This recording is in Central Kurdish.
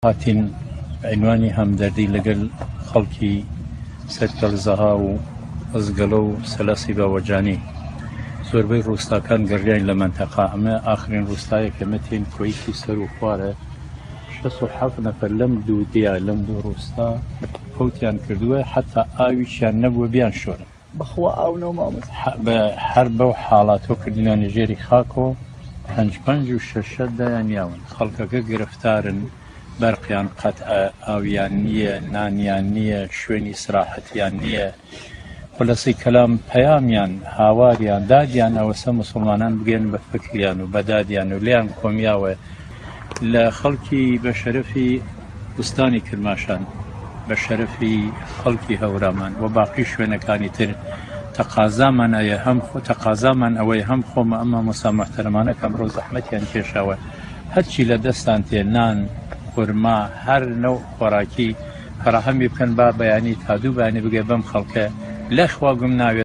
هاتین عنوانی هەمدەردی لەگەڵ خەڵکی سەرکەڵزەها و ئەزگەڵە و سەلەسی باوەجانی زۆربەی ڕۆستاکان گەڕیان لە مەنتەقا ئەمە ئاخرین ڕۆستایەک کە مەتێن کۆیکی سەر و خوارە 67 نەفەر لەم دوو دیا لەم دوو ڕۆستا فەوتیان کردووە حتا ئاویشیان نەبووە بیان شۆرن بەخوا ئاو نەمامەست هەر بەو حاڵاتۆ کردیان نێژێری خاکۆ 5 و 6 دایان یاون خەڵکەکە گرفتارن بەرقیان قەتعە ئاویان نییە نانیان نییە شوێنی سراحەتیان نییە خولەسەی کەلام پەیامیان هاواریان دادیان ئەوەسە مسلمانان بگەن بە فکریان و بەدادیان و لیان کۆمیاوە لە خەڵکی بە شەرەفی بوستانی کرماشان بە شەرەفی خەڵکی هەورامان و باقی شوێنەکانی تر تەقازامان ئەوەی هەم خۆمە ئەمە مۆسامەحتەرمانە کەم ڕۆ زەحمەتیان کێشاوە هەرچی لە دەستان تێ نان خورما هەر نەو خۆراکی فراهەمی بکەن با بەیانی تا دوو بەیانی بگێ بەم خەڵکە لە خوا گوم ناوێت